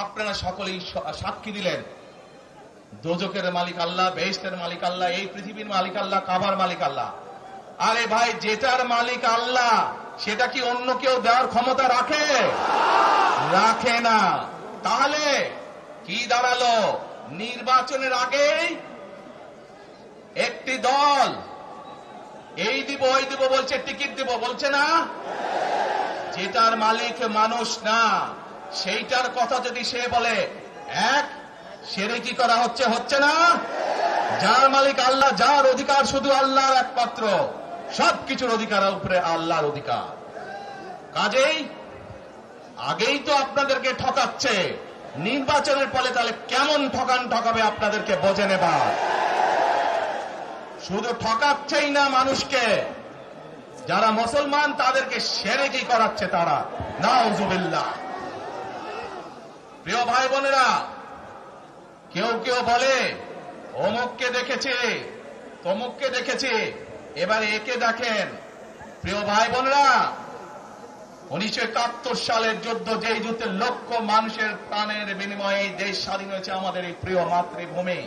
আপনারা সকলেই সাক্ষী দিলেন, দোজকের মালিক আল্লাহ, বেহেশতের মালিক আল্লাহ, এই পৃথিবীর মালিক আল্লাহ, কাবার মালিক আল্লাহ। আরে ভাই, যেটার মালিক আল্লাহ সেটা কি অন্য কেউ দেওয়ার ক্ষমতা রাখে? রাখে না। তাহলে কি দাঁড়ালো? নির্বাচনের আগেই একটি দল এই দিব ওই দিব বলছে, টিকিট দিব বলছে না? যেটার মালিক মানুষ না, সেইটার কথা যদি সে বলে, এক সেরে কি করা হচ্ছে? হচ্ছে না? যার মালিক আল্লাহ, যার অধিকার শুধু আল্লাহর একমাত্র, সবকিছুর অধিকার উপরে আল্লাহর অধিকার। কাজেই আগেই তো আপনাদেরকে ঠকাচ্ছে, নির্বাচনের ফলে তাহলে কেমন ঠকাবে আপনাদেরকে বোঝে নেবার। শুধু ঠকাচ্ছেই না মানুষকে, যারা মুসলমান তাদেরকে শিরকি করাচ্ছে তারা। নাউজুবিল্লাহ। প্রিয় ভাই বোনেরা, কেউ কেউ বলে অমুককে দেখেছে, তমুককে দেখেছে, এবার একে দেখেন। প্রিয় ভাই বোনেরা, 1971 সালের যুদ্ধ, যেই যুদ্ধে লক্ষ মানুষের প্রাণের বিনিময়ে এই দেশ স্বাধীন হয়েছে, আমাদের এই প্রিয় মাতৃভূমি,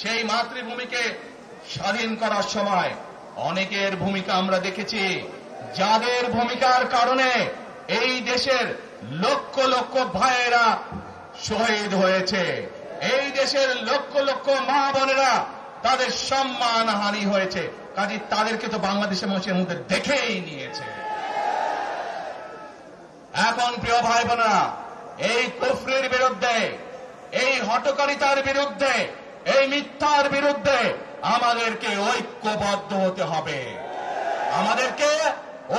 সেই মাতৃভূমিকে স্বাধীন করার সময় অনেকের ভূমিকা আমরা দেখেছি, যাদের ভূমিকার কারণে এই দেশের লক্ষ লক্ষ ভাইয়েরা শহীদ হয়েছে, এই দেশের লক্ষ লক্ষ মা বোনেরা তাদের সম্মান হানি হয়েছে। কাজে তাদেরকে তো বাংলাদেশের মানুষের মধ্যে দেখেই নিয়েছে। এখন প্রিয় ভাই বোনেরা, এই কুফরির বিরুদ্ধে, এই হঠকারিতার বিরুদ্ধে, এই মিথ্যার বিরুদ্ধে আমাদেরকে ঐক্যবদ্ধ হতে হবে। আমাদেরকে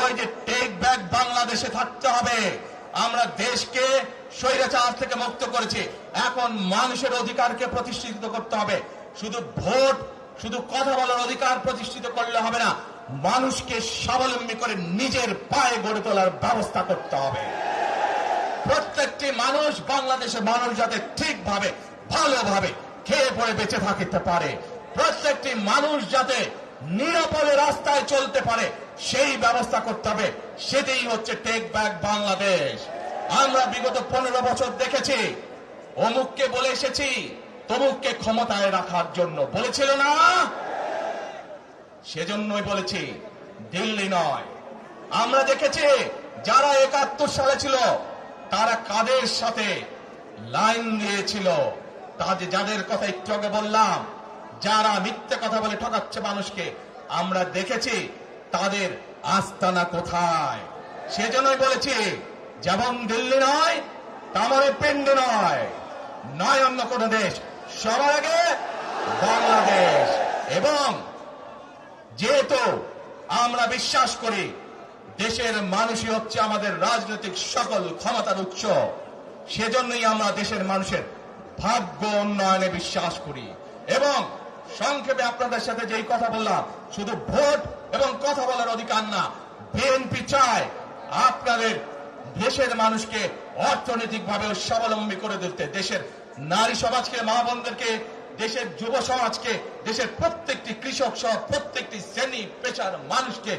ওই যে টেক ব্যাক বাংলাদেশে থাকতে হবে। আমরা দেশকে স্বৈরাচার থেকে মুক্ত করেছি, এখন মানুষের অধিকারকে প্রতিষ্ঠিত করতে হবে। শুধু ভোট, শুধু কথা বলার অধিকার প্রতিষ্ঠিত করলে হবে না, মানুষকে স্বাবলম্বী করে নিজের পায়ে গড়ে তোলার ব্যবস্থা করতে হবে। প্রত্যেকটি মানুষ, বাংলাদেশের মানুষ যাতে ঠিকভাবে ভালোভাবে খেয়ে পড়ে বেঁচে থাকতে পারে, প্রত্যেকটি মানুষ যাতে নিরাপদে রাস্তায় চলতে পারে, সেই ব্যবস্থা করতে হবে। সেটাই হচ্ছে টেক ব্যাক বাংলাদেশ। আমরা বিগত 15 বছর দেখেছি, অমুককে বলে এসেছি তমুককে ক্ষমতায় রাখার জন্য, বলেছিল না? সেজন্যই বলেছি, দিল্লি নয়। আমরা দেখেছি যারা 71 সালে ছিল তারা কাদের সাথে লাইন দিয়েছিল, যাদের কথা একটু আগে বললাম, যারা মিথ্যে কথা বলে ঠকাচ্ছে মানুষকে, আমরা দেখেছি তাদের আস্তানা কোথায়। সেজন্যই বলেছি, যেমন দিল্লি নয় তেমন পিণ্ড নয়, নয় অন্য কোন দেশ, সবার আগে বাংলাদেশ। এবং যেহেতু আমরা বিশ্বাস করি দেশের মানুষই হচ্ছে আমাদের রাজনৈতিক সকল ক্ষমতার উৎস, সেজন্যই আমরা দেশের মানুষের ভাগ্য উন্নয়নে বিশ্বাস করি। এবং সংক্ষেপে আপনাদের সাথে যেই কথা বললাম, শুধু ভোট এবং কথা বলার অধিকার না, বিএনপি চায় আপনাদের দেশের মানুষকে অর্থনৈতিকভাবে স্বাবলম্বী করে তুলতে, দেশের নারী সমাজকে, মা বোনদেরকে, দেশের যুব সমাজকে, দেশের প্রত্যেকটি কৃষক সহ প্রত্যেকটি শ্রেণী পেশার মানুষকে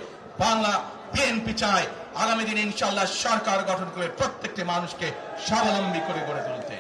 বাংলা বিএনপি চায় আগামী দিনে ইনশাআল্লাহ সরকার গঠন করে প্রত্যেকটি মানুষকে স্বাবলম্বী করে গড়ে তুলতে।